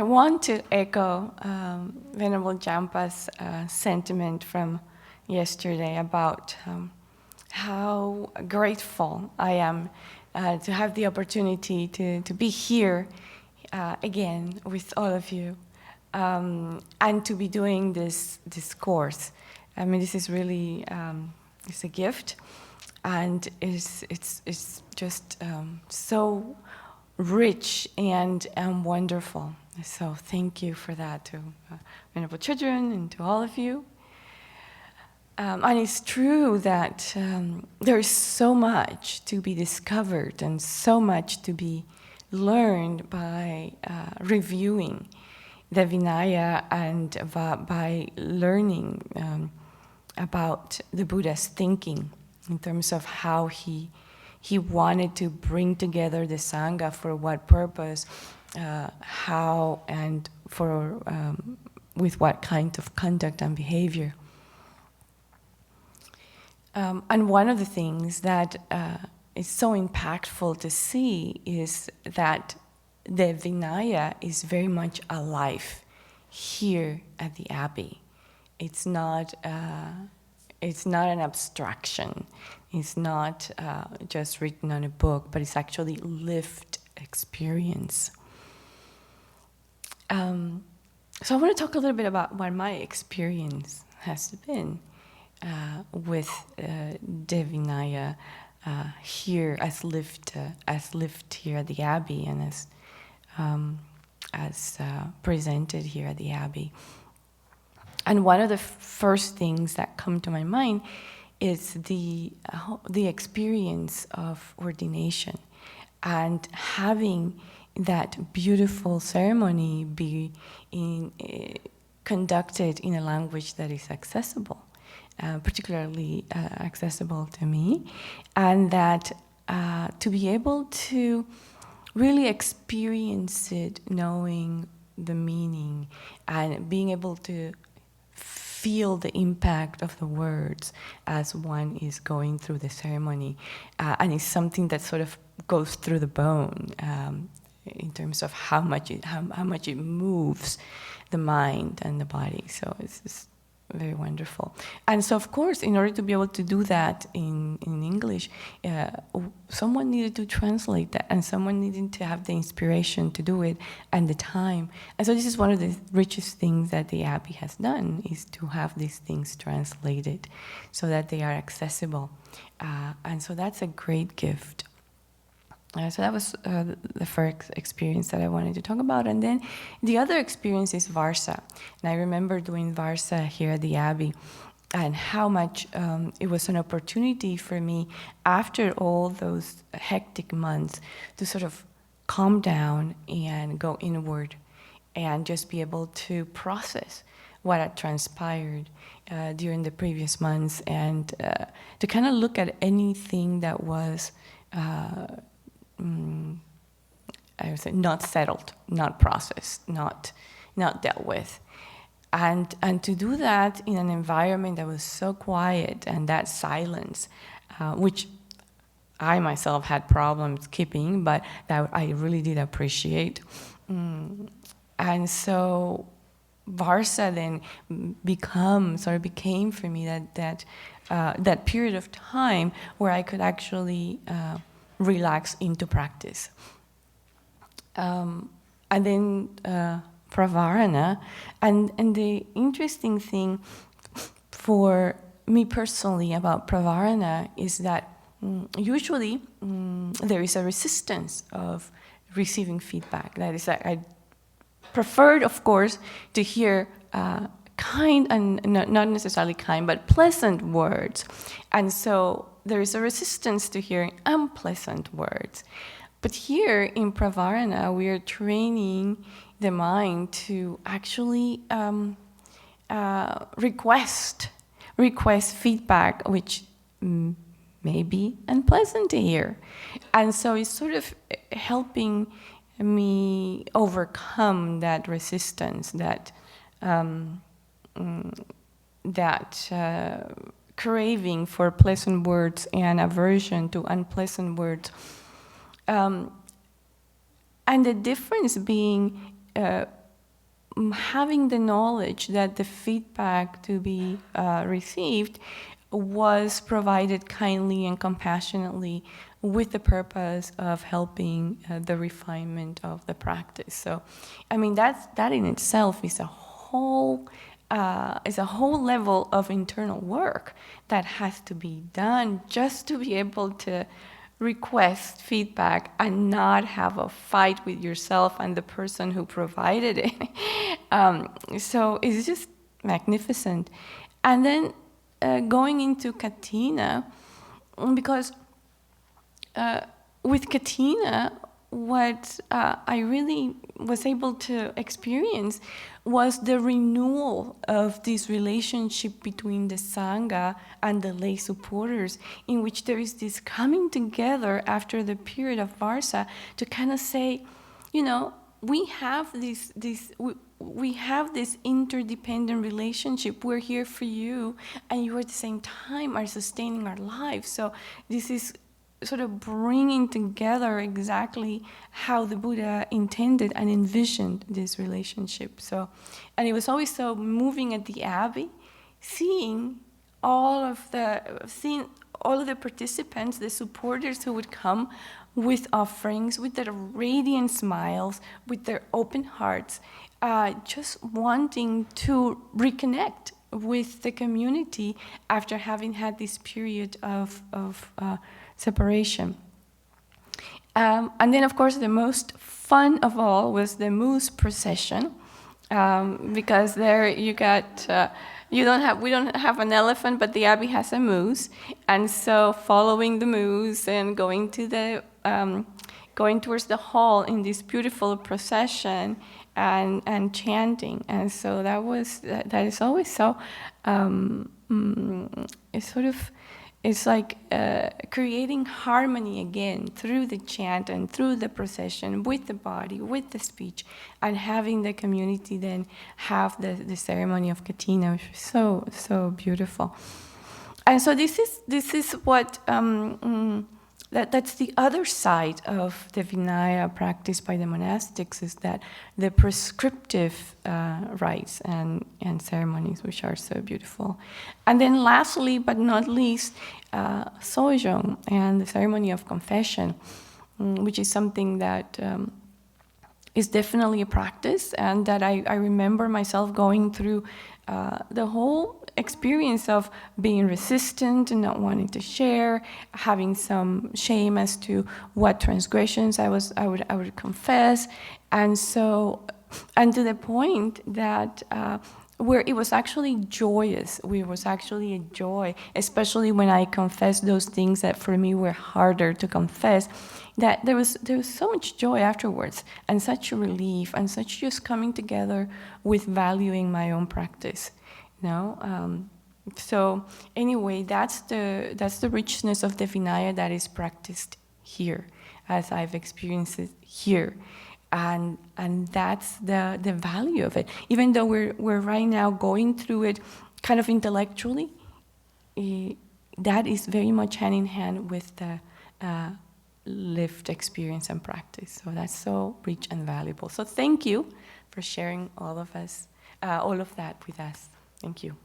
I want to echo Venerable Jampa's sentiment from yesterday about how grateful I am to have the opportunity to be here again with all of you and to be doing this course. I mean, this is really it's a gift, and it's just so rich and wonderful. So thank you for that to Venerable Children and to all of you. And it's true that there is so much to be discovered and so much to be learned by reviewing the Vinaya and by learning about the Buddha's thinking in terms of how he wanted to bring together the Sangha, for what purpose, how, and for with what kind of conduct and behavior. And one of the things that is so impactful to see is that the Vinaya is very much alive here at the Abbey. It's not an abstraction. It's not just written on a book, but it's actually lived experience. So I want to talk a little bit about what my experience has been with the Vinaya here, as lived here at the Abbey, and as presented here at the Abbey. And one of the first things that come to my mind is the experience of ordination and having that beautiful ceremony be conducted in a language that is accessible, particularly accessible to me, and that to be able to really experience it, knowing the meaning and being able to feel the impact of the words as one is going through the ceremony, and it's something that sort of goes through the bone in terms of how much it moves the mind and the body. So it's very wonderful. And so, of course, in order to be able to do that in English, someone needed to translate that, and someone needed to have the inspiration to do it and the time. And so this is one of the richest things that the Abbey has done, is to have these things translated so that they are accessible. And so that's a great gift. So that was the first experience that I wanted to talk about. And then the other experience is Varsa. And I remember doing Varsa here at the Abbey, and how much it was an opportunity for me after all those hectic months to sort of calm down and go inward and just be able to process what had transpired during the previous months, and to kind of look at anything that was I would say not settled, not processed, not dealt with, and to do that in an environment that was so quiet, and that silence, which I myself had problems keeping, but that I really did appreciate. And so Varsa then became for me that period of time where I could actually relax into practice. And then Pravarana, and the interesting thing for me personally about Pravarana is that usually there is a resistance of receiving feedback. That is, I preferred, of course, to hear kind, and not necessarily kind, but pleasant words. And so there is a resistance to hearing unpleasant words. But here in Pravarana, we are training the mind to actually request feedback, which may be unpleasant to hear. And so it's sort of helping me overcome that resistance, that craving for pleasant words and aversion to unpleasant words. And the difference being having the knowledge that the feedback to be received was provided kindly and compassionately with the purpose of helping the refinement of the practice. So, I mean, that in itself is a whole level of internal work that has to be done just to be able to request feedback and not have a fight with yourself and the person who provided it. So it's just magnificent. And then going into Katina, because with Katina, what I really was able to experience was the renewal of this relationship between the Sangha and the lay supporters, in which there is this coming together after the period of Varsa to kind of say, you know, we have we have this interdependent relationship. We're here for you, and you at the same time are sustaining our lives. So this is sort of bringing together exactly how the Buddha intended and envisioned this relationship. So, and it was always so moving at the Abbey, seeing all of the participants, the supporters who would come with offerings, with their radiant smiles, with their open hearts, just wanting to reconnect with the community after having had this period of separation. And then, of course, the most fun of all was the moose procession, because there you got we don't have an elephant, but the Abbey has a moose, and so following the moose and going towards the hall in this beautiful procession and chanting, and so that is always so. It's like creating harmony again through the chant and through the procession, with the body, with the speech, and having the community then have the ceremony of Katina, which is so beautiful. And so this is what that's the other side of the Vinaya practiced by the monastics, is that the prescriptive rites and ceremonies, which are so beautiful. And then lastly, but not least, Sojong and the ceremony of confession, which is something that is definitely a practice, and that I remember myself going through the whole experience of being resistant and not wanting to share, having some shame as to what transgressions I would confess, and to the point that where it was actually joyous. It was actually a joy, especially when I confessed those things that for me were harder to confess, that there was so much joy afterwards, and such a relief, and such just coming together with valuing my own practice. So anyway, that's the richness of the Vinaya that is practiced here, as I've experienced it here, and that's the value of it. Even though we're right now going through it kind of intellectually, that is very much hand in hand with the lived experience and practice. So that's so rich and valuable. So thank you for sharing all of that with us. Thank you.